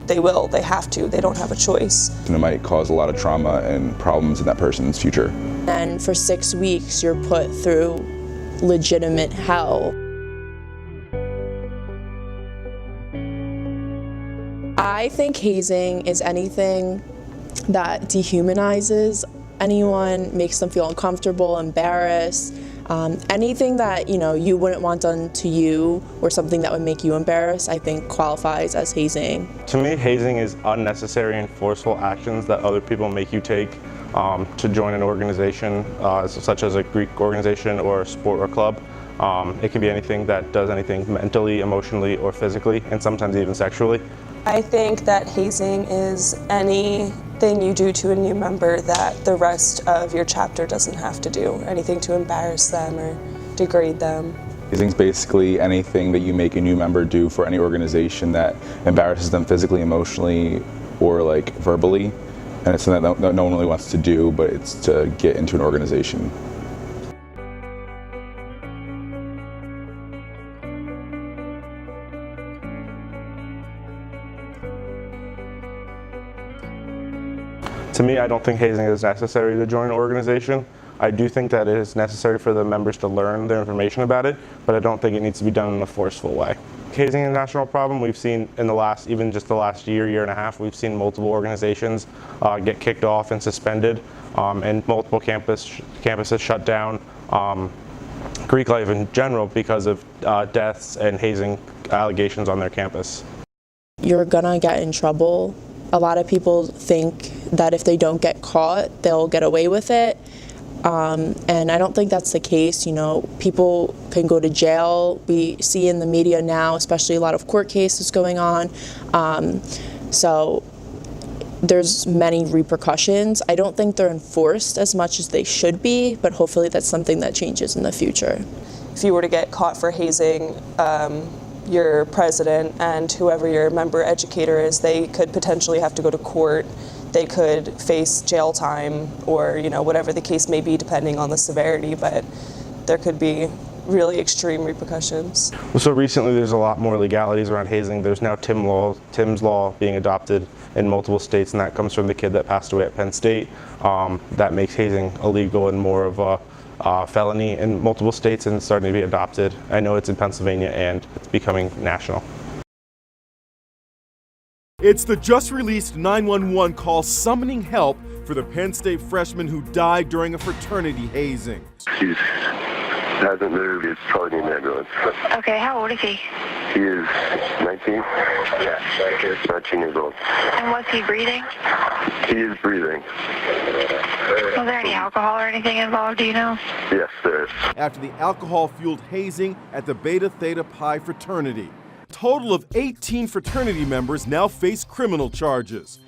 they will. They have to. They don't have a choice. And it might cause a lot of trauma and problems in that person's future. And for 6 weeks, you're put through legitimate hell. I think hazing is anything that dehumanizes anyone, makes them feel uncomfortable, embarrassed. Anything that you wouldn't want done to you or something that would make you embarrassed, I think qualifies as hazing. To me, hazing is unnecessary and forceful actions that other people make you take to join an organization, such as a Greek organization or a sport or club. It can be anything that does anything mentally, emotionally, or physically, and sometimes even sexually. I think that hazing is anything you do to a new member that the rest of your chapter doesn't have to do, anything to embarrass them or degrade them. Hazing is basically anything that you make a new member do for any organization that embarrasses them physically, emotionally, or like verbally. And it's something that no one really wants to do, but it's to get into an organization. To me, I don't think hazing is necessary to join an organization. I do think that it is necessary for the members to learn the information about it, but I don't think it needs to be done in a forceful way. Hazing is a national problem. We've seen in the last year and a half, we've seen multiple organizations get kicked off and suspended, and multiple campuses shut down. Greek life in general because of deaths and hazing allegations on their campus. You're gonna get in trouble. A lot of people think that if they don't get caught, they'll get away with it. And I don't think that's the case. People can go to jail. We see in the media now, especially a lot of court cases going on. So there's many repercussions. I don't think they're enforced as much as they should be, but hopefully that's something that changes in the future. If you were to get caught for hazing, your president and whoever your member educator is, they could potentially have to go to court. They could face jail time or whatever the case may be depending on the severity, but there could be really extreme repercussions. So recently there's a lot more legalities around hazing. There's now Tim's Law being adopted in multiple states, and that comes from the kid that passed away at Penn State. That makes hazing illegal and more of a felony in multiple states, and it's starting to be adopted. I know it's in Pennsylvania and it's becoming national. It's the just released 911 call summoning help for the Penn State freshman who died during a fraternity hazing. He hasn't moved. He's probably in an ambulance. Okay, how old is he? He is 19? Yeah, 19 years old. And was he breathing? He is breathing. Was there any alcohol or anything involved, do you know? Yes, there is. After the alcohol-fueled hazing at the Beta Theta Pi fraternity. A total of 18 fraternity members now face criminal charges.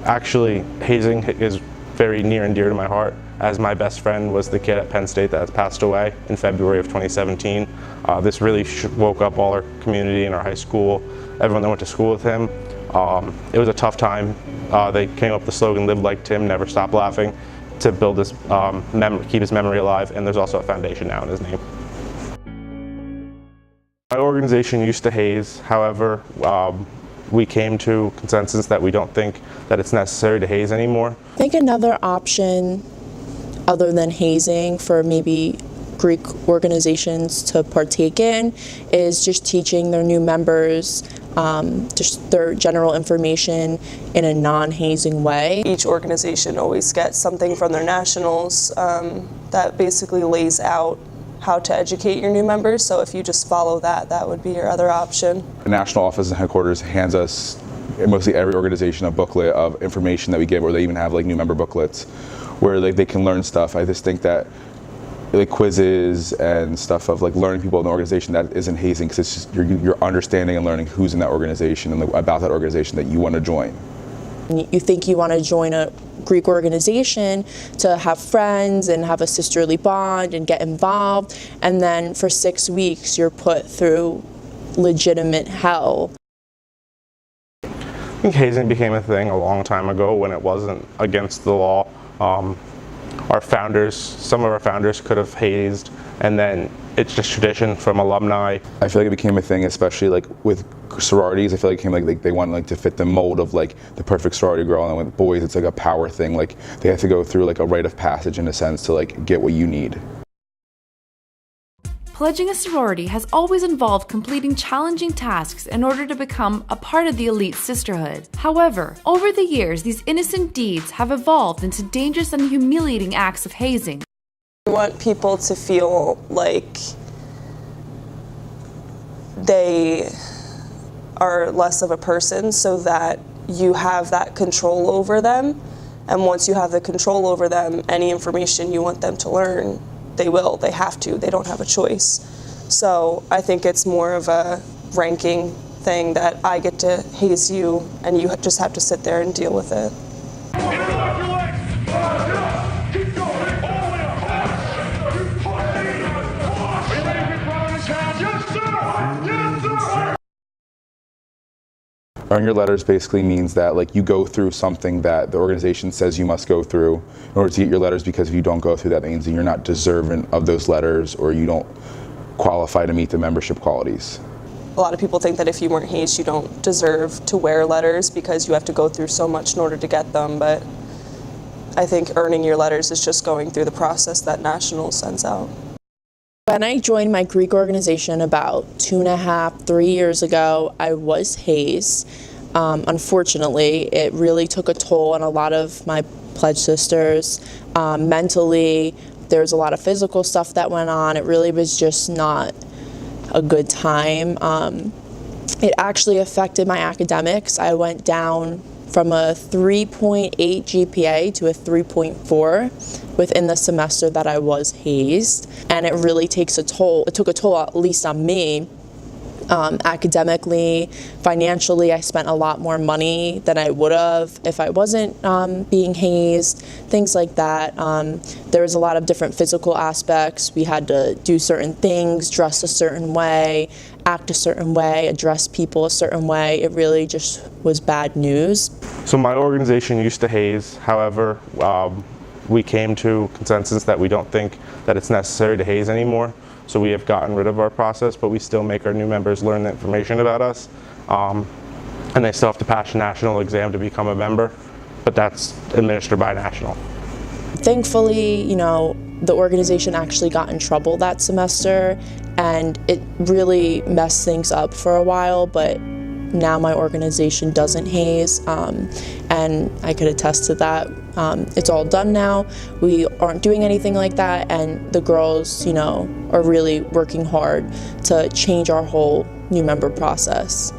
Actually, hazing is very near and dear to my heart, as my best friend was the kid at Penn State that passed away in February of 2017. This really woke up all our community and our high school, everyone that went to school with him. It was a tough time. They came up with the slogan, "Live like Tim, never stop laughing," to build this, keep his memory alive, and there's also a foundation now in his name. My organization used to haze, however, we came to consensus that we don't think that it's necessary to haze anymore. I think another option other than hazing for maybe Greek organizations to partake in is just teaching their new members just their general information in a non-hazing way. Each organization always gets something from their nationals that basically lays out how to educate your new members, so if you just follow that, that would be your other option. The national office and headquarters hands us, mostly every organization, a booklet of information that we give, or they even have like new member booklets where they can learn stuff. I just think that like quizzes and stuff of like learning people in the organization, that isn't hazing, because it's just you're understanding and learning who's in that organization and about that organization that you want to join. You think you want to join a Greek organization to have friends and have a sisterly bond and get involved, and then for 6 weeks you're put through legitimate hell. I think hazing became a thing a long time ago when it wasn't against the law. some of our founders could have hazed, and then it's just tradition from alumni. I feel like it became a thing, especially like with sororities. I feel like it became like they want like to fit the mold of like the perfect sorority girl, and with boys it's like a power thing. Like they have to go through like a rite of passage in a sense to like get what you need. Pledging a sorority has always involved completing challenging tasks in order to become a part of the elite sisterhood. However, over the years, these innocent deeds have evolved into dangerous and humiliating acts of hazing. We want people to feel like they are less of a person, so that you have that control over them. And once you have the control over them, any information you want them to learn, they will, they have to, they don't have a choice. So I think it's more of a ranking thing that I get to haze you and you just have to sit there and deal with it. Earn your letters basically means that like you go through something that the organization says you must go through in order to get your letters, because if you don't go through that, means that you're not deserving of those letters or you don't qualify to meet the membership qualities. A lot of people think that if you weren't hazed, you don't deserve to wear letters because you have to go through so much in order to get them, but I think earning your letters is just going through the process that National sends out. When I joined my Greek organization about 2.5, 3 years ago, I was hazed. Unfortunately, it really took a toll on a lot of my pledge sisters. Mentally, there was a lot of physical stuff that went on. It really was just not a good time. It actually affected my academics. I went down from a 3.8 GPA to a 3.4 within the semester that I was hazed. And it really takes a toll. It took a toll, at least on me. Academically, financially, I spent a lot more money than I would have if I wasn't being hazed, things like that. There was a lot of different physical aspects. We had to do certain things, dress a certain way, act a certain way, address people a certain way. It really just was bad news. So my organization used to haze. However, we came to consensus that we don't think that it's necessary to haze anymore. So we have gotten rid of our process, but we still make our new members learn the information about us. And they still have to pass a national exam to become a member, but that's administered by National. Thankfully, you know, the organization actually got in trouble that semester, and it really messed things up for a while, but now my organization doesn't haze, and I could attest to that. It's all done now. We aren't doing anything like that, and the girls, you know, are really working hard to change our whole new member process.